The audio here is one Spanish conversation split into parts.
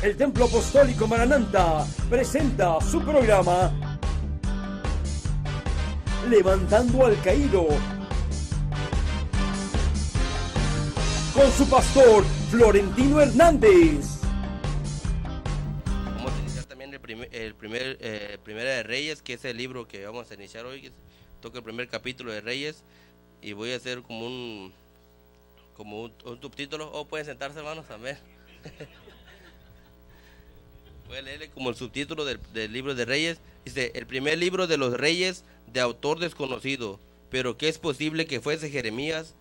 El Templo Apostólico Maranatha presenta su programa Levantando al Caído, con su pastor Florentino Hernández. Vamos a iniciar también Primera de Reyes, que es el libro que vamos a iniciar hoy, que toca el primer capítulo de Reyes, y voy a hacer como un subtítulo. Pueden sentarse, hermanos, a ver. Voy a leerle como el subtítulo del libro de Reyes. Dice: el primer libro de los Reyes, de autor desconocido, pero que es posible que fuese Jeremías.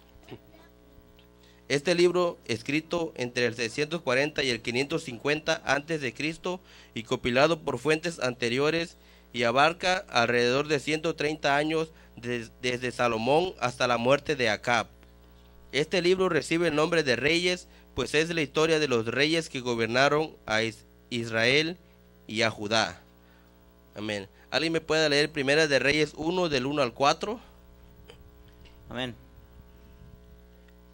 Este libro, escrito entre el 640 y el 550 antes de Cristo y compilado por fuentes anteriores, y abarca alrededor de 130 años desde Salomón hasta la muerte de Acab. Este libro recibe el nombre de Reyes, pues es la historia de los reyes que gobernaron a Israel y a Judá. Amén. ¿Alguien me puede leer Primera de Reyes 1 del 1 al 4? Amén.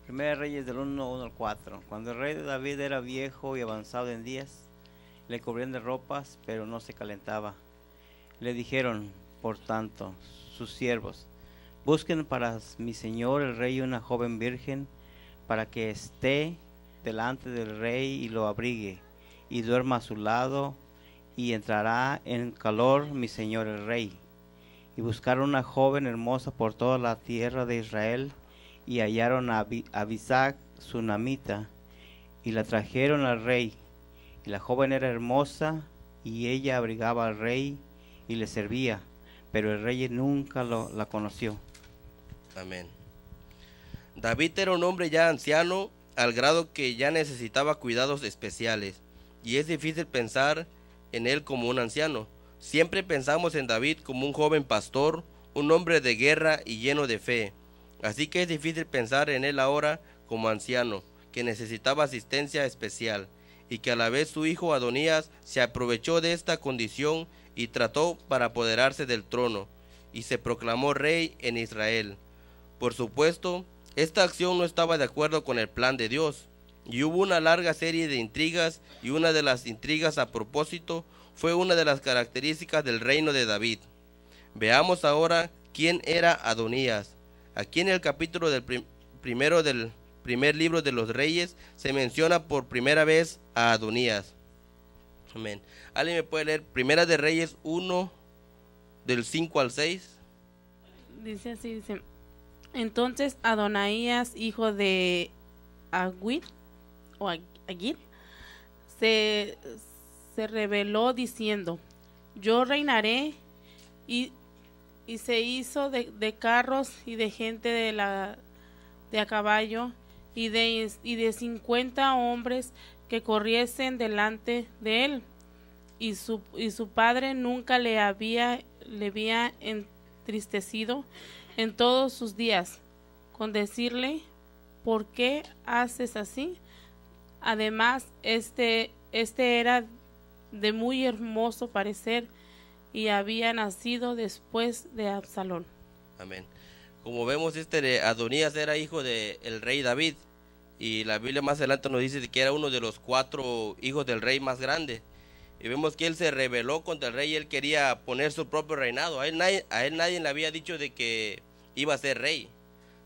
Primera de Reyes del 1 al 4. Cuando el rey de David era viejo y avanzado en días, le cubrían de ropas, pero no se calentaba. Le dijeron, por tanto, sus siervos: busquen para mi señor el rey una joven virgen, para que esté delante del rey y lo abrigue, y duerma a su lado, y entrará en calor mi señor el rey. Y buscaron una joven hermosa por toda la tierra de Israel, y hallaron a Abisag sunamita, y la trajeron al rey. Y la joven era hermosa, y ella abrigaba al rey y le servía, pero el rey nunca la conoció. Amén. David era un hombre ya anciano, al grado que ya necesitaba cuidados especiales, y es difícil pensar en él como un anciano. Siempre pensamos en David como un joven pastor, un hombre de guerra y lleno de fe. Así que es difícil pensar en él ahora como anciano, que necesitaba asistencia especial, y que a la vez su hijo Adonías se aprovechó de esta condición y trató para apoderarse del trono, y se proclamó rey en Israel. Por supuesto, esta acción no estaba de acuerdo con el plan de Dios, y hubo una larga serie de intrigas, y una de las intrigas a propósito fue una de las características del reino de David. Veamos ahora quién era Adonías. Aquí en el capítulo primero del primer libro de los Reyes se menciona por primera vez a Adonías. Amén. ¿Alguien me puede leer Primera de Reyes 1 del 5 al 6? Dice así, dice: entonces Adonías, hijo de Agüit, se rebeló diciendo: yo reinaré, y se hizo de carros y de gente de a caballo y de 50 hombres que corriesen delante de él, y su padre nunca le había entristecido en todos sus días con decirle: ¿por qué haces así? Además, este era de muy hermoso parecer, y había nacido después de Absalón. Amén. Como vemos, Adonías era hijo del rey David, y la Biblia más adelante nos dice que era uno de los 4 hijos del rey más grande. Y vemos que él se rebeló contra el rey y él quería poner su propio reinado. A él nadie le había dicho de que iba a ser rey,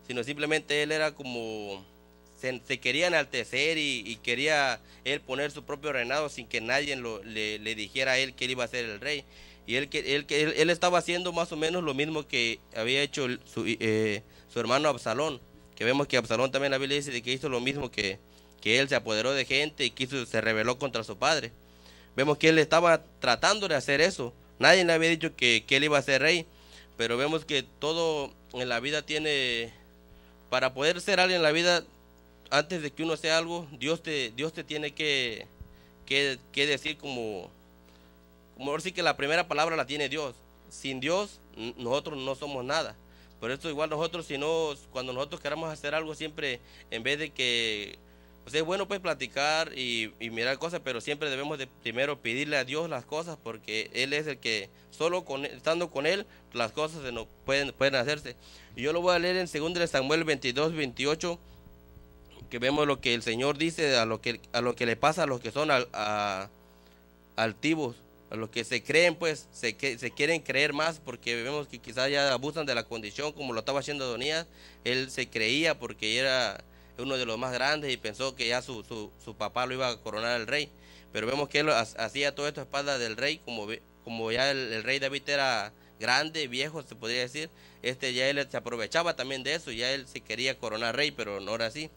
sino simplemente él era como se quería enaltecer, y quería él poner su propio reinado sin que nadie le dijera a él que él iba a ser el rey. Y él estaba haciendo más o menos lo mismo que había hecho su hermano Absalón, que vemos que Absalón también, la Biblia dice de que hizo lo mismo, que él se apoderó de gente y se rebeló contra su padre. Vemos que él estaba tratando de hacer eso. Nadie le había dicho que él iba a ser rey, pero vemos que todo en la vida para poder ser alguien en la vida, antes de que uno sea algo, Dios te tiene que decir como ahora sí que la primera palabra la tiene Dios. Sin Dios, nosotros no somos nada. Por eso igual nosotros, cuando nosotros queramos hacer algo, siempre, en vez de que, es bueno pues platicar y mirar cosas, pero siempre debemos de primero pedirle a Dios las cosas, porque Él es el que, solo estando con Él, las cosas pueden hacerse. Y yo lo voy a leer en 2 Samuel 22, 28. que vemos lo que el Señor dice a lo que le pasa a los que son altivos, a los que se creen, pues se quieren creer más, porque vemos que quizás ya abusan de la condición, como lo estaba haciendo Adonías. Él se creía porque era uno de los más grandes y pensó que ya su papá lo iba a coronar al rey, pero vemos que él hacía todo esto a espaldas del rey, como ya el rey David era grande, viejo, se podría decir. Ya él se aprovechaba también de eso, ya él se quería coronar rey, pero no era así.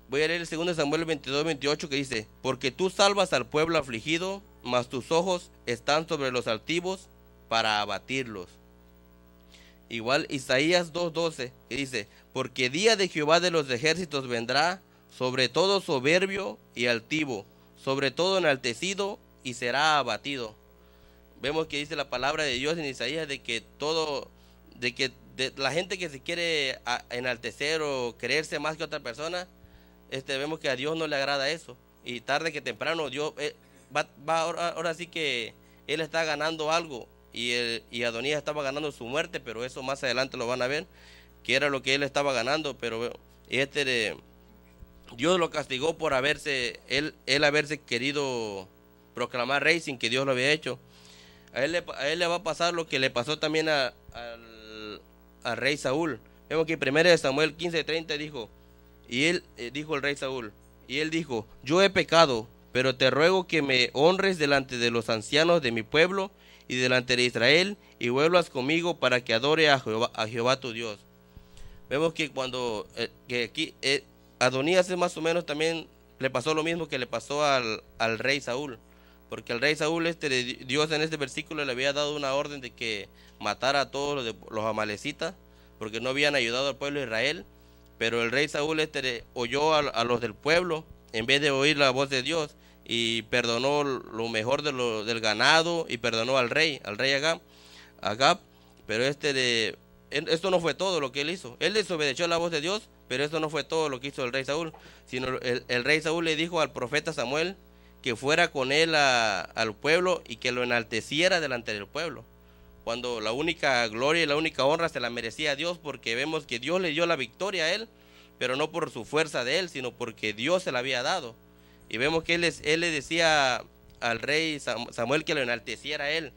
Voy a leer el 2 Samuel 22-28, que dice: porque tú salvas al pueblo afligido, mas tus ojos están sobre los altivos para abatirlos. Igual Isaías 2:12, que dice: porque día de Jehová de los ejércitos vendrá sobre todo soberbio y altivo, sobre todo enaltecido, y será abatido. Vemos que dice la palabra de Dios en Isaías de que de la gente que se quiere enaltecer o creerse más que otra persona, vemos que a Dios no le agrada eso, y tarde que temprano Dios ahora sí que él está ganando algo, y Adonías estaba ganando su muerte, pero eso más adelante lo van a ver, que era lo que él estaba ganando. Pero Dios lo castigó por haberse querido proclamar rey sin que Dios lo había hecho. A él le va a pasar lo que le pasó también al rey Saúl. Vemos que en 1 Samuel 15:30 dijo el rey Saúl, y él dijo: yo he pecado, pero te ruego que me honres delante de los ancianos de mi pueblo y delante de Israel, y vuelvas conmigo para que adore a Jehová tu Dios. Vemos que cuando aquí Adonías más o menos también le pasó lo mismo que le pasó al rey Saúl, porque el rey Saúl, Dios en este versículo le había dado una orden de que matara a todos los amalecitas, porque no habían ayudado al pueblo de Israel. Pero el rey Saúl oyó a los del pueblo en vez de oír la voz de Dios, y perdonó lo mejor del ganado, y perdonó al rey Agab. Pero esto no fue todo lo que él hizo. Él desobedeció la voz de Dios, pero esto no fue todo lo que hizo el rey Saúl, sino el rey Saúl le dijo al profeta Samuel que fuera con él al pueblo y que lo enalteciera delante del pueblo, cuando la única gloria y la única honra se la merecía a Dios, porque vemos que Dios le dio la victoria a él, pero no por su fuerza de él, sino porque Dios se la había dado. Y vemos que él le decía al rey Samuel que lo enalteciera a él,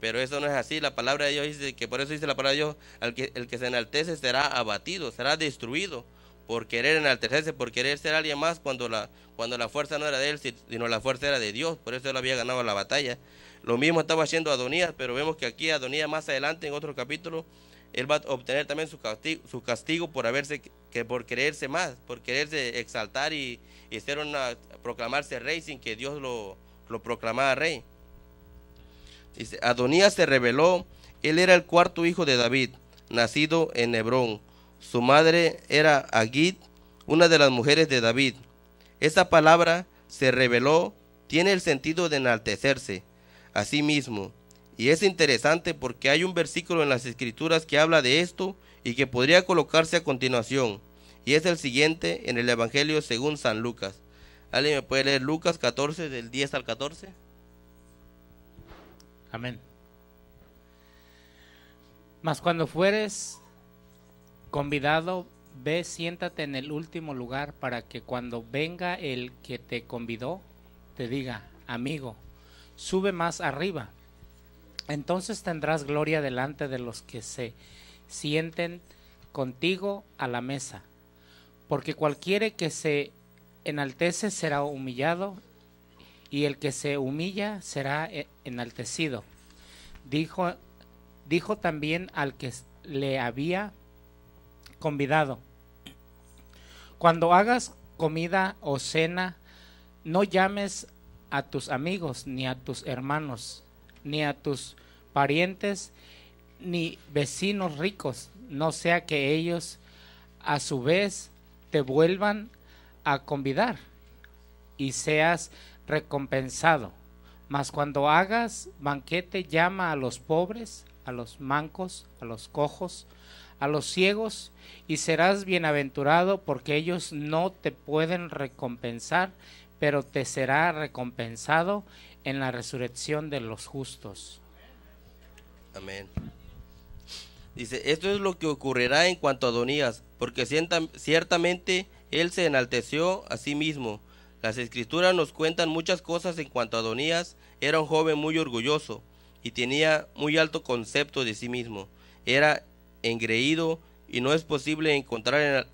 pero eso no es así. La palabra de Dios dice que, por eso dice la palabra de Dios, el que se enaltece será abatido, será destruido, por querer enaltecerse, por querer ser alguien más, cuando la fuerza no era de él, sino la fuerza era de Dios. Por eso él había ganado la batalla. Lo mismo estaba haciendo Adonías, pero vemos que aquí Adonías más adelante en otro capítulo, él va a obtener también su castigo por quererse más, por quererse exaltar y proclamarse rey sin que Dios lo proclamara rey. Dice: Adonías se rebeló, él era el cuarto hijo de David, nacido en Hebrón. Su madre era Agit, una de las mujeres de David. Esa palabra, se rebeló, tiene el sentido de enaltecerse a sí mismo. Y es interesante porque hay un versículo en las Escrituras que habla de esto y que podría colocarse a continuación. Y es el siguiente en el Evangelio según San Lucas. ¿Alguien me puede leer Lucas 14 del 10 al 14? Amén. Mas cuando fueres convidado, ve, siéntate en el último lugar, para que cuando venga el que te convidó, te diga: amigo, sube más arriba. Entonces tendrás gloria delante de los que se sienten contigo a la mesa. Porque cualquiera que se enaltece será humillado, y el que se humilla será enaltecido. Dijo también al que le había convidado: cuando hagas comida o cena, no llames a tus amigos, ni a tus hermanos, ni a tus parientes, ni vecinos ricos, no sea que ellos a su vez te vuelvan a convidar y seas recompensado. Mas cuando hagas banquete, llama a los pobres, a los mancos, a los cojos, a los ciegos, y serás bienaventurado, porque ellos no te pueden recompensar, pero te será recompensado en la resurrección de los justos. Amén. Dice: esto es lo que ocurrirá en cuanto a Adonías, porque ciertamente él se enalteció a sí mismo. Las escrituras nos cuentan muchas cosas en cuanto a Adonías. Era un joven muy orgulloso y tenía muy alto concepto de sí mismo. Era engreído y nos es posible encontrar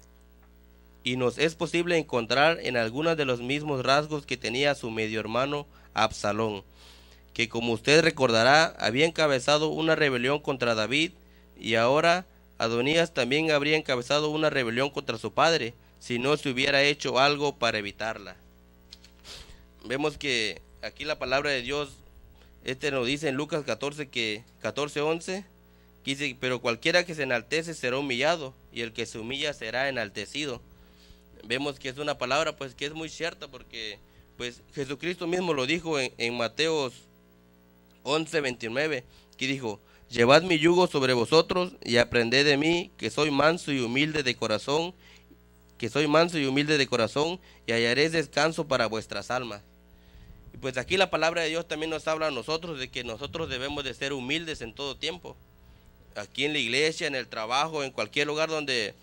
en algunos de los mismos rasgos que tenía su medio hermano Absalón, que como usted recordará había encabezado una rebelión contra David, y ahora Adonías también habría encabezado una rebelión contra su padre si no se hubiera hecho algo para evitarla. Vemos que aquí la palabra de Dios nos dice en Lucas 14:11, que dice: pero cualquiera que se enaltece será humillado, y el que se humilla será enaltecido. Vemos que es una palabra pues que es muy cierta, porque pues Jesucristo mismo lo dijo en Mateos 11:29, que dijo: llevad mi yugo sobre vosotros y aprended de mí, que soy manso y humilde de corazón, y hallaréis descanso para vuestras almas. Y pues aquí la palabra de Dios también nos habla a nosotros de que nosotros debemos de ser humildes en todo tiempo. Aquí en la iglesia, en el trabajo, en cualquier lugar donde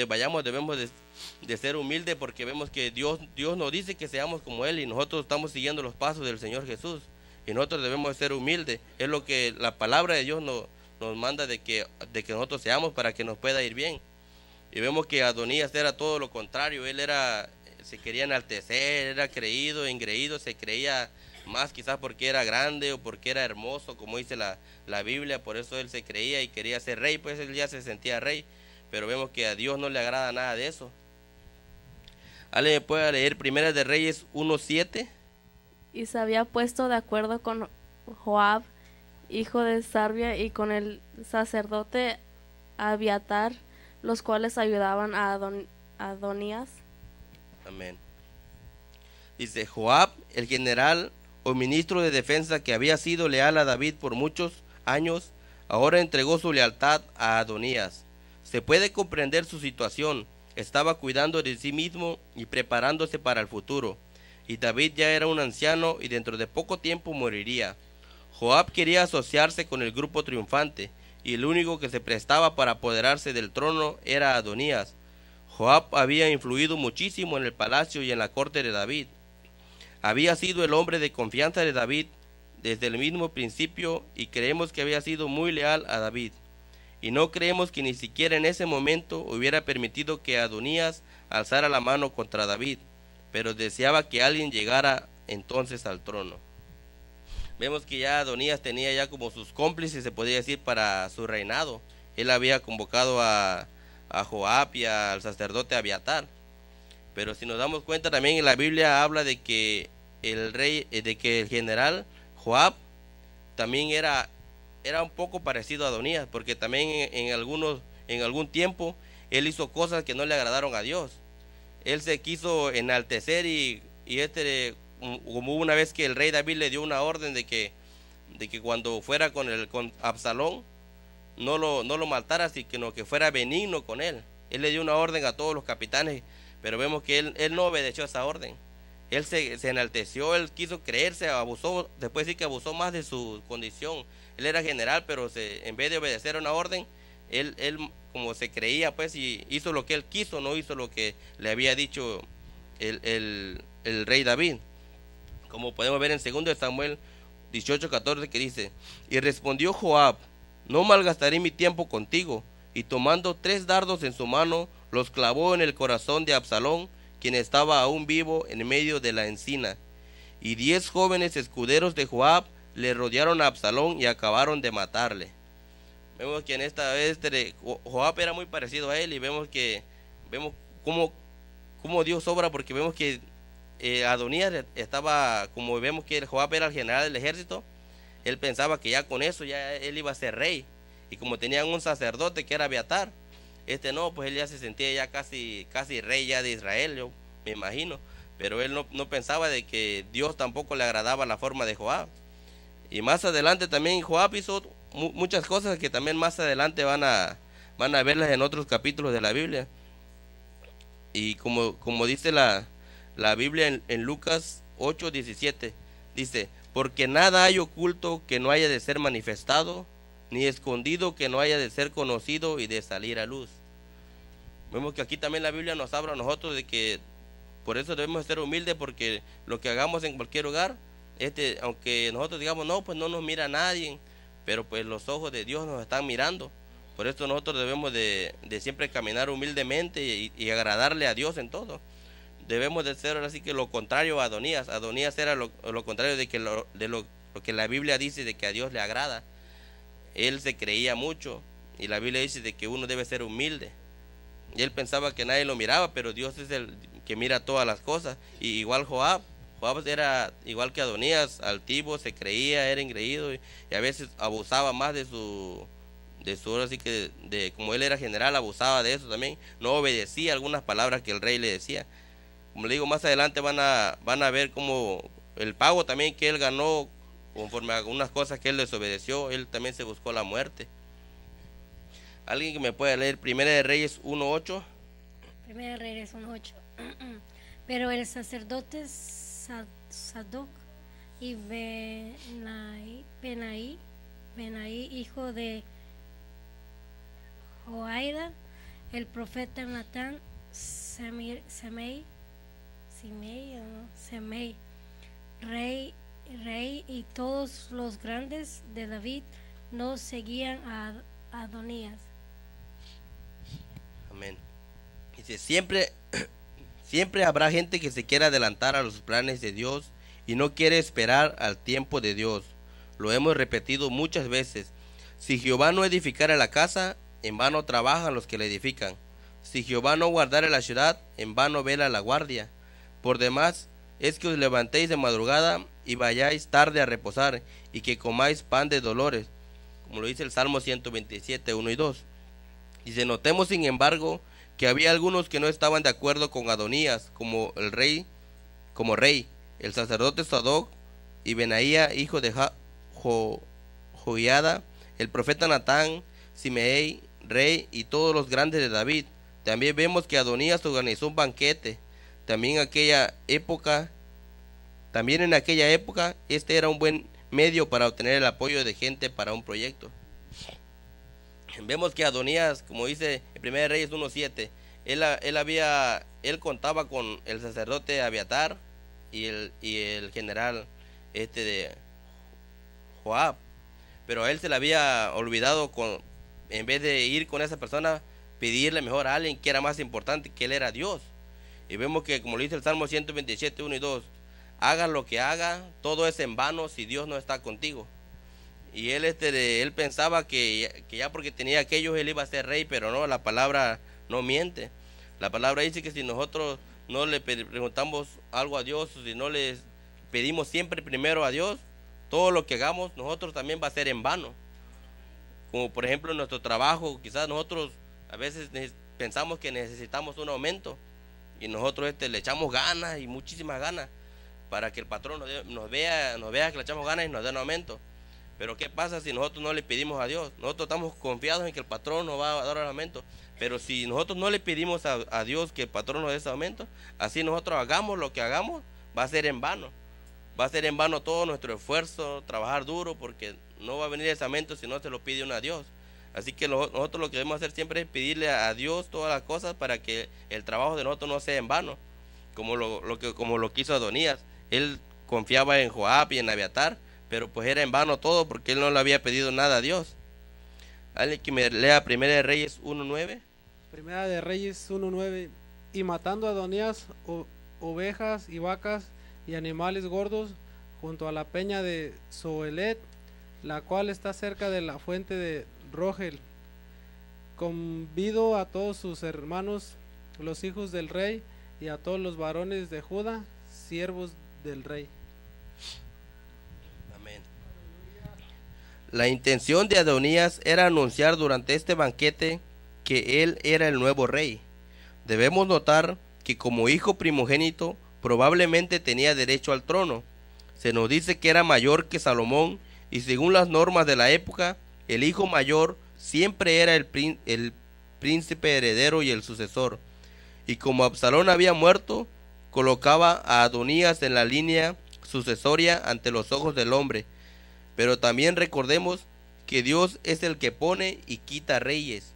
vayamos, debemos de ser humildes, porque vemos que Dios nos dice que seamos como Él, y nosotros estamos siguiendo los pasos del Señor Jesús, y nosotros debemos de ser humildes. Es lo que la palabra de Dios nos manda de que nosotros seamos, para que nos pueda ir bien. Y vemos que Adonías era todo lo contrario. Él se quería enaltecer, era creído, engreído, se creía más, quizás porque era grande o porque era hermoso, como dice la Biblia. Por eso él se creía y quería ser rey, pues él ya se sentía rey. Pero vemos que a Dios no le agrada nada de eso. ¿Alguien me puede leer Primera de Reyes 1:7? Y se había puesto de acuerdo con Joab, hijo de Sarvia, y con el sacerdote Abiatar, los cuales ayudaban a Adonías. Amén. Dice: Joab, el general o ministro de defensa, que había sido leal a David por muchos años, ahora entregó su lealtad a Adonías. Se puede comprender su situación. Estaba cuidando de sí mismo y preparándose para el futuro, y David ya era un anciano y dentro de poco tiempo moriría. Joab quería asociarse con el grupo triunfante, y el único que se prestaba para apoderarse del trono era Adonías. Joab había influido muchísimo en el palacio y en la corte de David. Había sido el hombre de confianza de David desde el mismo principio, y creemos que había sido muy leal a David. Y no creemos que ni siquiera en ese momento hubiera permitido que Adonías alzara la mano contra David, pero deseaba que alguien llegara entonces al trono. Vemos que ya Adonías tenía ya como sus cómplices, se podría decir, para su reinado. Él había convocado a Joab y al sacerdote Abiatar. Pero si nos damos cuenta, también en la Biblia habla de que el general Joab también era un poco parecido a Adonías, porque también en algún tiempo él hizo cosas que no le agradaron a Dios. Él se quiso enaltecer y como una vez que el rey David le dio una orden de que cuando fuera con Absalón no lo matara, sino que fuera benigno con él. Él le dio una orden a todos los capitanes, pero vemos que él no obedeció esa orden. Él se enalteció, él quiso creerse, abusó, después sí que abusó más de su condición. Él era general, pero en vez de obedecer una orden, él como se creía, pues, y hizo lo que él quiso, no hizo lo que le había dicho el rey David. Como podemos ver en 2 Samuel 18:14, que dice: y respondió Joab: no malgastaré mi tiempo contigo. Y tomando 3 dardos en su mano, los clavó en el corazón de Absalón, quien estaba aún vivo en medio de la encina. Y 10 jóvenes escuderos de Joab le rodearon a Absalón y acabaron de matarle. Vemos que en esta vez Joab era muy parecido a él, y vemos cómo Dios obra, porque vemos que Adonías estaba, como vemos que Joab era el general del ejército, él pensaba que ya con eso ya él iba a ser rey, y como tenían un sacerdote que era Abiatar, no, pues él ya se sentía ya casi rey ya de Israel, yo me imagino, pero él no pensaba de que Dios tampoco le agradaba la forma de Joab. Y más adelante también Joab hizo muchas cosas que también más adelante van a verlas en otros capítulos de la Biblia. Y como dice la Biblia en Lucas 8:17, dice: porque nada hay oculto que no haya de ser manifestado, ni escondido que no haya de ser conocido y de salir a luz. Vemos que aquí también la Biblia nos habla a nosotros de que por eso debemos ser humildes, porque lo que hagamos en cualquier lugar, aunque nosotros digamos, no, pues no nos mira nadie, pero pues los ojos de Dios nos están mirando. Por eso nosotros debemos de siempre caminar humildemente y agradarle a Dios en todo. Debemos de ser así que lo contrario a Adonías. Adonías era lo contrario de lo que la Biblia dice de que a Dios le agrada. Él se creía mucho y la Biblia dice de que uno debe ser humilde. Y él pensaba que nadie lo miraba, pero Dios es el que mira todas las cosas. Y igual Joab era igual que Adonías, altivo, se creía, era engreído y a veces abusaba más de su ahora sí que como él era general, abusaba de eso también. No obedecía algunas palabras que el rey le decía. Como le digo, más adelante van a ver como el pago también que él ganó conforme a algunas cosas que él desobedeció. Él también se buscó la muerte. ¿Alguien que me pueda leer Primera de Reyes 1:8? Primera de Reyes 1:8. Pero el sacerdote Sadoc y Benaí, hijo de Joaida, el profeta Natán, Semei, rey y todos los grandes de David no seguían a Adonías. Amén. Dice, siempre habrá gente que se quiera adelantar a los planes de Dios y no quiere esperar al tiempo de Dios. Lo hemos repetido muchas veces. Si Jehová no edificara la casa, en vano trabajan los que la edifican. Si Jehová no guardara la ciudad, en vano vela la guardia. Por demás, es que os levantéis de madrugada y vayáis tarde a reposar, y que comáis pan de dolores, como lo dice el Salmo 127, 1 y 2. Dice, notemos sin embargo que había algunos que no estaban de acuerdo con Adonías como rey, el sacerdote Sadoc y Benaía, hijo de Joiada, el profeta Natán, Simei, rey, y todos los grandes de David. También vemos que Adonías organizó un banquete. También en aquella época, este era un buen medio para obtener el apoyo de gente para un proyecto. Vemos que Adonías, como dice en 1 Reyes 1:7, él contaba con el sacerdote Abiatar y el general de Joab, pero a él se le había olvidado, en vez de ir con esa persona, pedirle mejor a alguien que era más importante, que él era Dios. Y vemos que, como lo dice el Salmo 127, 1 y 2, haga lo que haga, todo es en vano si Dios no está contigo. Y él pensaba que ya porque tenía aquellos él iba a ser rey, pero no, la palabra no miente. La palabra dice que si nosotros no le preguntamos algo a Dios, si no le pedimos siempre primero a Dios, todo lo que hagamos nosotros también va a ser en vano. Como por ejemplo en nuestro trabajo, quizás nosotros a veces pensamos que necesitamos un aumento y nosotros le echamos ganas y muchísimas ganas para que el patrón nos vea que le echamos ganas y nos dé un aumento. Pero ¿qué pasa si nosotros no le pedimos a Dios? Nosotros estamos confiados en que el patrón nos va a dar el aumento, pero si nosotros no le pedimos a Dios que el patrón nos dé ese aumento, así nosotros hagamos lo que hagamos, va a ser en vano. Va a ser en vano todo nuestro esfuerzo, trabajar duro, porque no va a venir ese aumento si no se lo pide uno a Dios. Así que nosotros lo que debemos hacer siempre es pedirle a Dios todas las cosas para que el trabajo de nosotros no sea en vano, como lo quiso Adonías. Él confiaba en Joab y en Abiatar, pero pues era en vano todo porque él no le había pedido nada a Dios. Alguien que me lea Primera de Reyes 1:9. Primera de Reyes 1:9. Y matando a Adonías ovejas y vacas y animales gordos junto a la peña de Zoelet, la cual está cerca de la fuente de Rogel. Convido a todos sus hermanos, los hijos del rey, y a todos los varones de Judá, siervos del rey. Amén. La intención de Adonías era anunciar durante este banquete que él era el nuevo rey. Debemos notar que como hijo primogénito probablemente tenía derecho al trono. Se nos dice que era mayor que Salomón, y según las normas de la época, el hijo mayor siempre era el príncipe heredero y el sucesor. Y como Absalón había muerto, colocaba a Adonías en la línea sucesoria ante los ojos del hombre. Pero también recordemos que Dios es el que pone y quita reyes,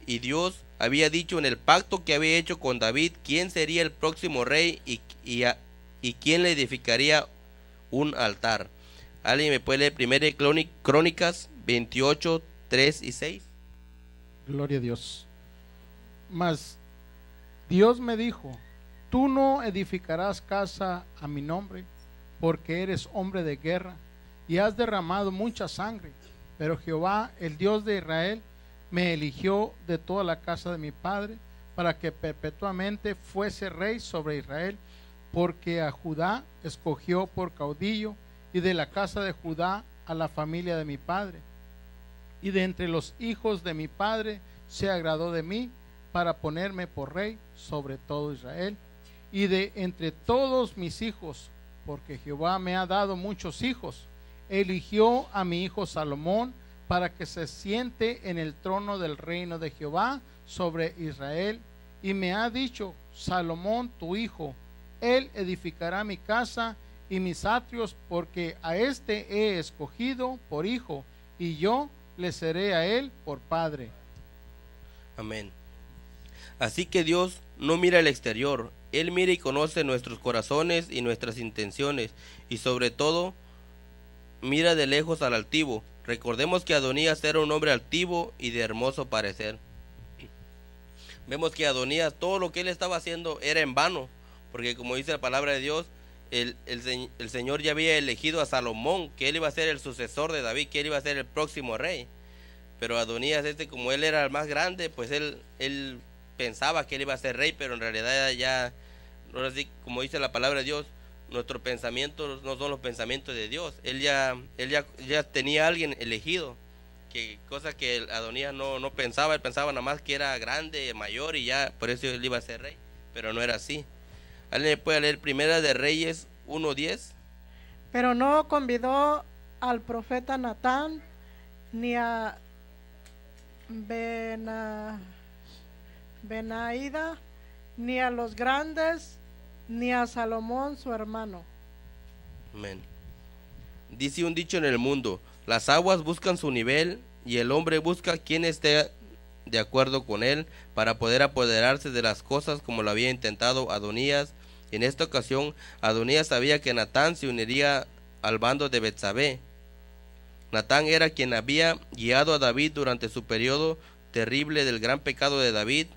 y Dios había dicho en el pacto que había hecho con David quién sería el próximo rey y quién le edificaría un altar. ¿Alguien me puede leer 1 Crónicas 28, 3 y 6? Gloria a Dios. Mas Dios me dijo: tú no edificarás casa a mi nombre, porque eres hombre de guerra y has derramado mucha sangre. Pero Jehová, el Dios de Israel, me eligió de toda la casa de mi padre para que perpetuamente fuese rey sobre Israel, porque a Judá escogió por caudillo, y de la casa de Judá a la familia de mi padre. Y de entre los hijos de mi padre se agradó de mí para ponerme por rey sobre todo Israel. Y de entre todos mis hijos, porque Jehová me ha dado muchos hijos, eligió a mi hijo Salomón para que se siente en el trono del reino de Jehová sobre Israel. Y me ha dicho: Salomón tu hijo, él edificará mi casa y mis atrios, porque a este he escogido por hijo, y yo le seré a él por padre. Amén. Así que Dios no mira el exterior, Él mira y conoce nuestros corazones y nuestras intenciones, y sobre todo mira de lejos al altivo. Recordemos que Adonías era un hombre altivo y de hermoso parecer. Vemos que Adonías, todo lo que él estaba haciendo era en vano, porque como dice la palabra de Dios, el Señor ya había elegido a Salomón, que él iba a ser el sucesor de David, que él iba a ser el próximo rey. Pero Adonías, como él era el más grande, pues él pensaba que él iba a ser rey, pero en realidad ya, ahora sí, como dice la palabra de Dios, nuestros pensamientos no son los pensamientos de Dios. Él ya tenía a alguien elegido, cosa que Adonías no pensaba. Él pensaba nada más que era grande, mayor, y ya por eso él iba a ser rey, pero no era así. ¿Alguien puede leer Primera de Reyes 1:10? Pero no convidó al profeta Natán, ni a Benaída, ni a los grandes, ni a Salomón su hermano. Amén. Dice un dicho en el mundo: las aguas buscan su nivel, y el hombre busca quien esté de acuerdo con él para poder apoderarse de las cosas, como lo había intentado Adonías. En esta ocasión Adonías sabía que Natán se uniría al bando de Betsabé. Natán era quien había guiado a David durante su periodo terrible del gran pecado de David.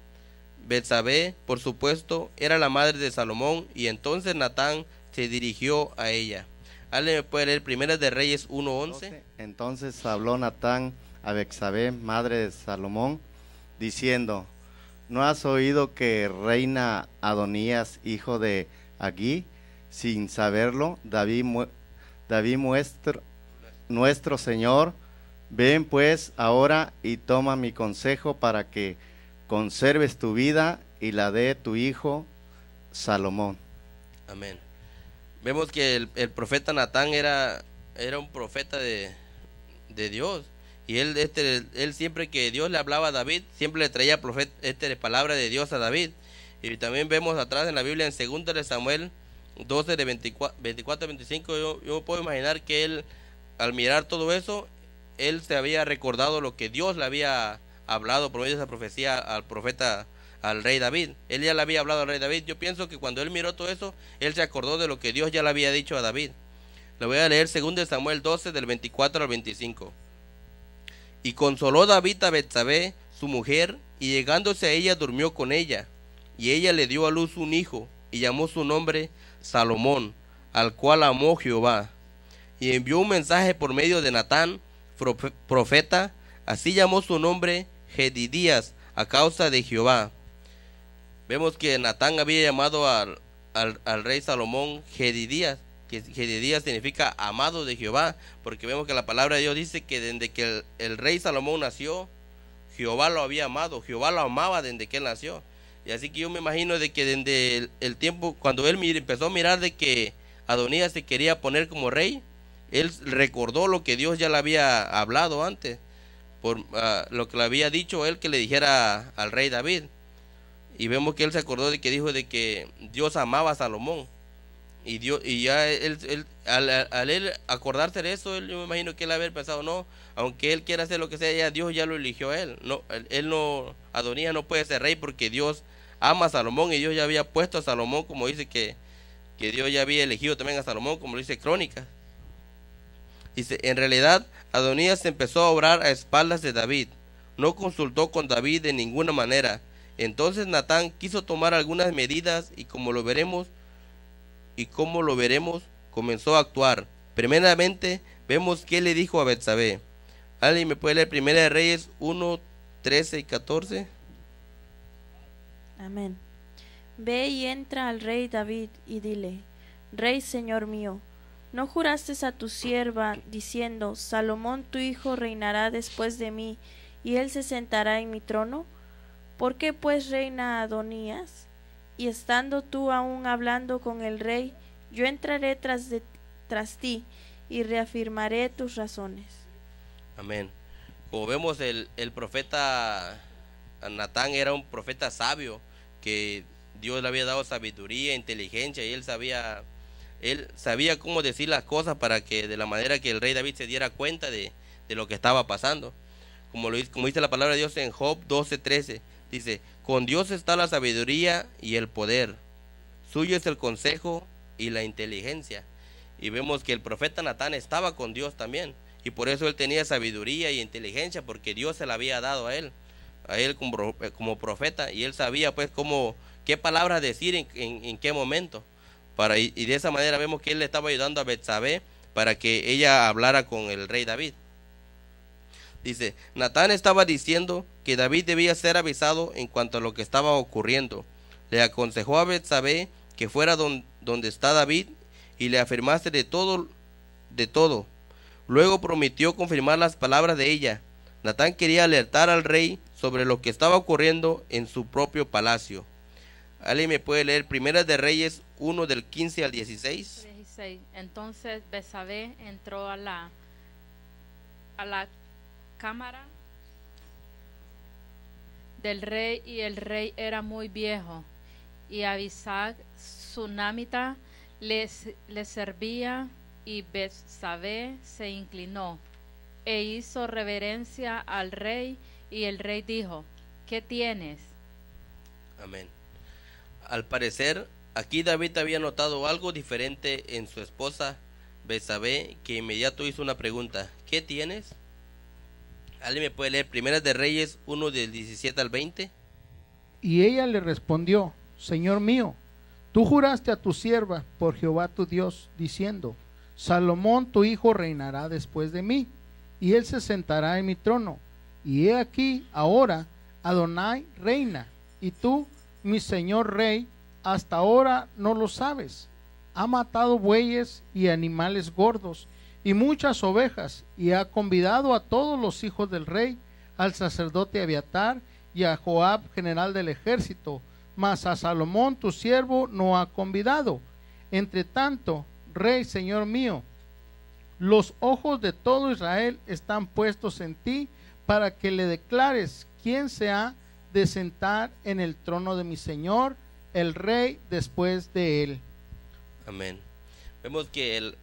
Betsabé, por supuesto, era la madre de Salomón, y entonces Natán se dirigió a ella. ¿Alguien me puede leer Primera de Reyes 1:11? Entonces habló Natán a Betsabé, madre de Salomón, diciendo: ¿no has oído que reina Adonías, hijo de Agí? Sin saberlo, David nuestro Señor. Ven pues ahora y toma mi consejo para que conserves tu vida y la de tu hijo Salomón. Amén. Vemos que el profeta Natán era un profeta de Dios. Y él siempre que Dios le hablaba a David, siempre le traía palabra de Dios a David. Y también vemos atrás en la Biblia, en 2 de Samuel 12, de 24 a 25, yo puedo imaginar que él, al mirar todo eso, él se había recordado lo que Dios le había hablado por medio de esa profecía al rey David. Él ya le había hablado al rey David. Yo pienso que cuando él miró todo eso, él se acordó de lo que Dios ya le había dicho a David. Le voy a leer 2 de Samuel 12, del 24 al 25. Y consoló David a Betsabé, su mujer, y llegándose a ella durmió con ella. Y ella le dio a luz un hijo, y llamó su nombre Salomón, al cual amó Jehová. Y envió un mensaje por medio de Natán, profeta, así llamó su nombre Jedidías, a causa de Jehová. Vemos que Natán había llamado al rey Salomón Jedidías, que Jedidías significa amado de Jehová, porque vemos que la palabra de Dios dice que desde que el rey Salomón nació, Jehová lo había amado, Jehová lo amaba desde que él nació. Y así que yo me imagino de que desde el tiempo, cuando él empezó a mirar de que Adonías se quería poner como rey, él recordó lo que Dios ya le había hablado antes, por lo que le había dicho él que le dijera al rey David. Y vemos que él se acordó de que dijo de que Dios amaba a Salomón. Y Dios, y ya al él acordarse de eso, yo me imagino que él haber pensado, no, aunque él quiera hacer lo que sea, ya Dios ya lo eligió a él. No, él no, Adonías no puede ser rey porque Dios ama a Salomón y Dios ya había puesto a Salomón, como dice que Dios ya había elegido también a Salomón, como lo dice Crónicas. Dice, en realidad Adonías empezó a obrar a espaldas de David, no consultó con David de ninguna manera. Entonces Natán quiso tomar algunas medidas y como lo veremos, comenzó a actuar. Primeramente, vemos que le dijo a Betsabé. ¿Alguien me puede leer Primera de Reyes 1, 13 y 14? Amén. Ve y entra al rey David y dile, Rey, señor mío, ¿no juraste a tu sierva diciendo, Salomón tu hijo reinará después de mí, y él se sentará en mi trono? ¿Por qué pues reina Adonías? Y estando tú aún hablando con el rey, yo entraré tras ti y reafirmaré tus razones. Amén. Como vemos, el profeta Natán era un profeta sabio, que Dios le había dado sabiduría, inteligencia, y él sabía cómo decir las cosas para que de la manera que el rey David se diera cuenta de lo que estaba pasando. Como dice la palabra de Dios en Job 12:13, dice, con Dios está la sabiduría y el poder, suyo es el consejo y la inteligencia. Y vemos que el profeta Natán estaba con Dios también, y por eso él tenía sabiduría y inteligencia, porque Dios se la había dado a él como profeta, y él sabía pues qué palabras decir en qué momento. Y de esa manera vemos que él le estaba ayudando a Betsabé para que ella hablara con el rey David. Dice, Natán estaba diciendo que David debía ser avisado en cuanto a lo que estaba ocurriendo. Le aconsejó a Betsabé que fuera donde está David y le afirmase de todo. Luego prometió confirmar las palabras de ella. Natán quería alertar al rey sobre lo que estaba ocurriendo en su propio palacio. ¿Alguien me puede leer Primera de Reyes 1 del 15 al 16? 16. Entonces Betsabé entró a la cámara del rey, y el rey era muy viejo, y Abisag sunamita le servía, y Betsabé se inclinó e hizo reverencia al rey, y el rey dijo, ¿qué tienes? Amén. Al parecer, aquí David había notado algo diferente en su esposa Betsabé, que inmediato hizo una pregunta, ¿qué tienes? ¿Alguien me puede leer Primeras de Reyes 1 del 17 al 20? Y ella le respondió, Señor mío, tú juraste a tu sierva por Jehová tu Dios, diciendo, Salomón tu hijo reinará después de mí, y él se sentará en mi trono. Y he aquí ahora Adonai reina, y tú, mi señor rey, hasta ahora no lo sabes. Ha matado bueyes y animales gordos, y muchas ovejas, y ha convidado a todos los hijos del rey, al sacerdote Abiatar y a Joab, general del ejército, mas a Salomón tu siervo no ha convidado. Entre tanto, rey, señor mío, los ojos de todo Israel están puestos en ti, para que le declares quién se ha de sentar en el trono de mi señor, el rey, después de él. Amén. Vemos que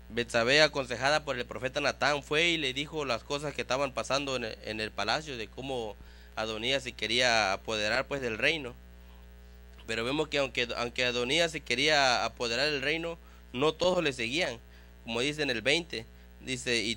Betsabé, aconsejada por el profeta Natán, fue y le dijo las cosas que estaban pasando en el palacio, de cómo Adonías se quería apoderar pues del reino. Pero vemos que aunque Adonías se quería apoderar del reino, no todos le seguían. Como dice en el 20, dice,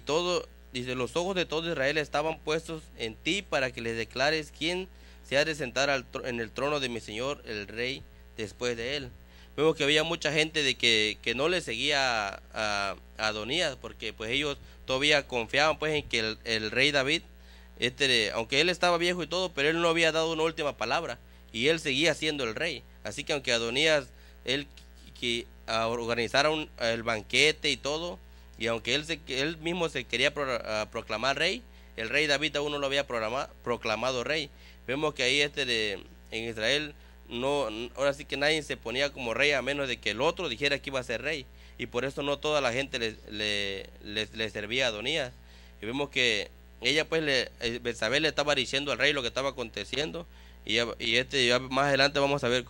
los ojos de todo Israel estaban puestos en ti, para que les declares quién se ha de sentar en el trono de mi señor, el rey, después de él. Vemos que había mucha gente de que no le seguía a Adonías, porque pues ellos todavía confiaban pues en que el rey David, aunque él estaba viejo y todo, pero él no había dado una última palabra, y él seguía siendo el rey. Así que aunque Adonías, él organizara el banquete y todo, y aunque él mismo se quería proclamar rey, el rey David aún no lo había proclamado rey. Vemos que ahí en Israel ahora sí que nadie se ponía como rey a menos de que el otro dijera que iba a ser rey, y por eso no toda la gente le servía a Adonías. Y vemos que ella pues Betsabé le estaba diciendo al rey lo que estaba aconteciendo, y ya más adelante vamos a ver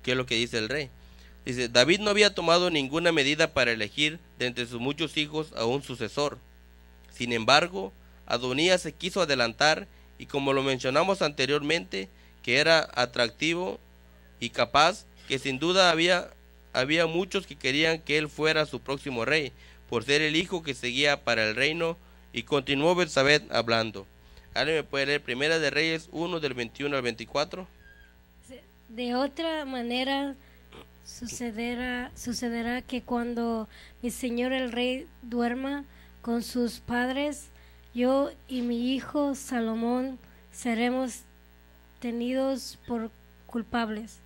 qué es lo que dice el rey. Dice, David no había tomado ninguna medida para elegir de entre sus muchos hijos a un sucesor. Sin embargo, Adonías se quiso adelantar y como lo mencionamos anteriormente, que era atractivo y capaz, que sin duda había muchos que querían que él fuera su próximo rey, por ser el hijo que seguía para el reino. Y continuó Betsabé hablando. ¿Alguien me puede leer Primera de Reyes 1 del 21 al 24? De otra manera sucederá que cuando mi señor el rey duerma con sus padres, yo y mi hijo Salomón seremos tenidos por culpables.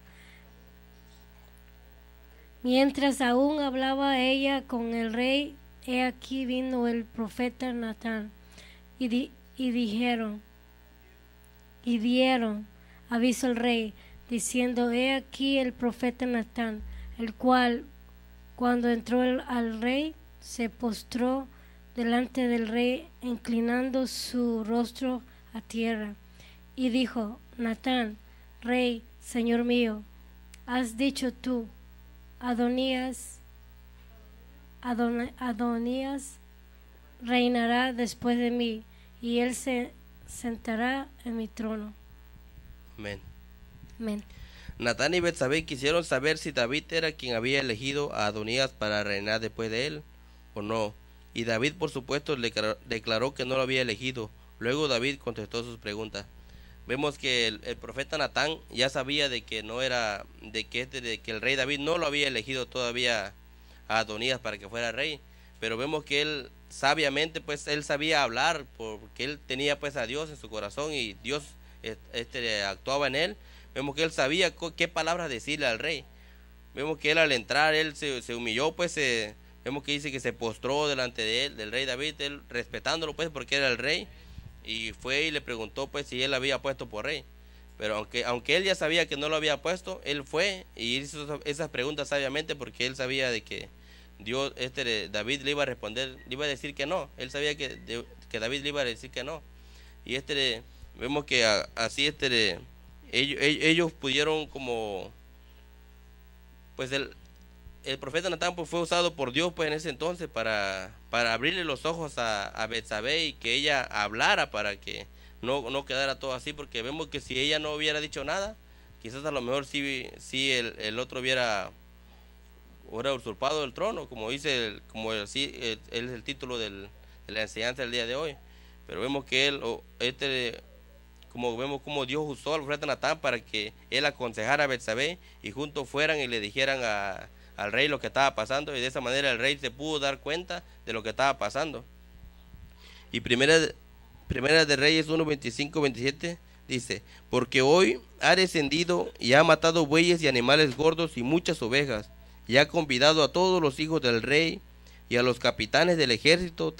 Mientras aún hablaba ella con el rey, he aquí vino el profeta Natán y dieron aviso al rey, diciendo, he aquí el profeta Natán, el cual, cuando entró al rey, se postró delante del rey, inclinando su rostro a tierra, y dijo, Natán, rey, señor mío, has dicho tú, Adonías reinará después de mí, y él se sentará en mi trono. Amén. Amén. Natán y Betsabé quisieron saber si David era quien había elegido a Adonías para reinar después de él o no, y David por supuesto declaró que no lo había elegido. Luego David contestó sus preguntas. Vemos que el profeta Natán ya sabía de que no era, de que el rey David no lo había elegido todavía a Adonías para que fuera rey, pero vemos que él sabiamente, pues él sabía hablar, porque él tenía pues a Dios en su corazón y Dios actuaba en él. Vemos que él sabía qué palabras decirle al rey. Vemos que él al entrar, él se humilló, pues vemos que dice que se postró delante de él, del rey David, él respetándolo pues porque era el rey, y fue y le preguntó pues si él había puesto por rey. Pero aunque él ya sabía que no lo había puesto, él fue y hizo esas preguntas sabiamente, porque él sabía de que Dios, David le iba a responder, le iba a decir que no. Él sabía que David le iba a decir que no. Y vemos que así ellos pudieron como, pues el profeta Natán pues fue usado por Dios pues en ese entonces para abrirle los ojos a Betsabé y que ella hablara para que no quedara todo así, porque vemos que si ella no hubiera dicho nada, quizás a lo mejor sí el otro hubiera usurpado el trono, como dice, él es el título de la enseñanza del día de hoy. Pero vemos que vemos como Dios usó al profeta Natán para que él aconsejara a Betsabé y juntos fueran y le dijeran al rey lo que estaba pasando, y de esa manera el rey se pudo dar cuenta de lo que estaba pasando. Y Primera de Reyes 1, 25, 27 dice, porque hoy ha descendido y ha matado bueyes y animales gordos y muchas ovejas, y ha convidado a todos los hijos del rey y a los capitanes del ejército,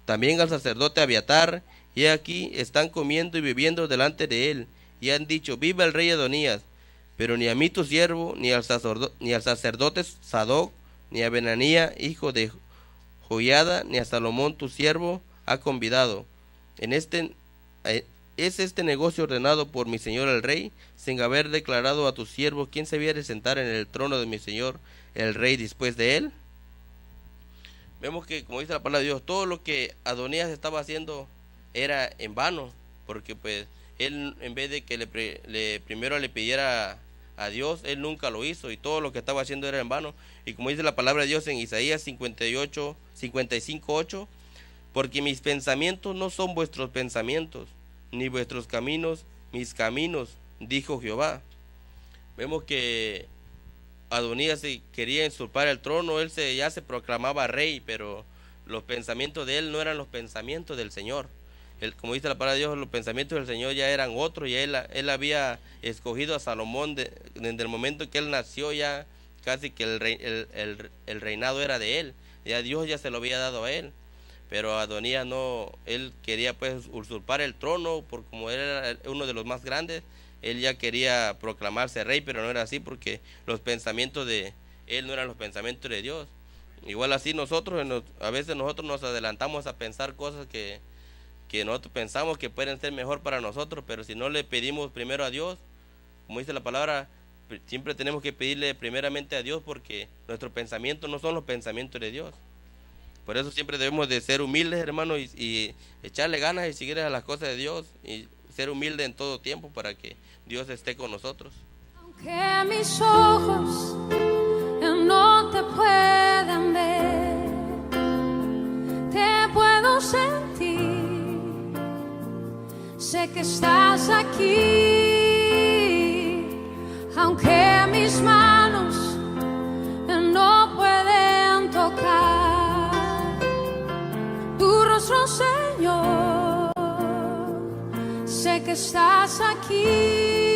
también al sacerdote Abiatar, y aquí están comiendo y bebiendo delante de él, y han dicho, viva el rey Adonías. Pero ni a mí tu siervo, ni al sacerdote Sadoc, ni a Benanía, hijo de Joiada, ni a Salomón tu siervo ha convidado. ¿Es este negocio ordenado por mi señor el rey, sin haber declarado a tu siervo quién se había de sentar en el trono de mi señor el rey después de él? Vemos que, como dice la palabra de Dios, todo lo que Adonías estaba haciendo era en vano, porque pues él, en vez de que primero le pidiera a Dios, él nunca lo hizo, y todo lo que estaba haciendo era en vano. Y como dice la palabra de Dios en Isaías 55:8, porque mis pensamientos no son vuestros pensamientos, ni vuestros caminos mis caminos, dijo Jehová. Vemos que Adonías quería usurpar el trono, él ya se proclamaba rey, pero los pensamientos de él no eran los pensamientos del Señor. Como dice la palabra de Dios, los pensamientos del Señor ya eran otros, y él había escogido a Salomón desde el momento que él nació, ya casi que el reinado era de él, ya Dios ya se lo había dado a él. Pero Adonías no, él quería pues usurpar el trono, porque como él era uno de los más grandes, él ya quería proclamarse rey, pero no era así, porque los pensamientos de él no eran los pensamientos de Dios. Igual así a veces nosotros nos adelantamos a pensar cosas que nosotros pensamos que pueden ser mejor para nosotros, pero si no le pedimos primero a Dios, como dice la palabra, siempre tenemos que pedirle primeramente a Dios, porque nuestros pensamientos no son los pensamientos de Dios. Por eso siempre debemos de ser humildes, hermano, y echarle ganas y seguir a las cosas de Dios y ser humildes en todo tiempo para que Dios esté con nosotros. Aunque mis ojos no te puedan ver, te puedo sentir, sé que estás aquí. Aunque mis manos no pueden tocar tu rostro, Señor, sé que estás aquí.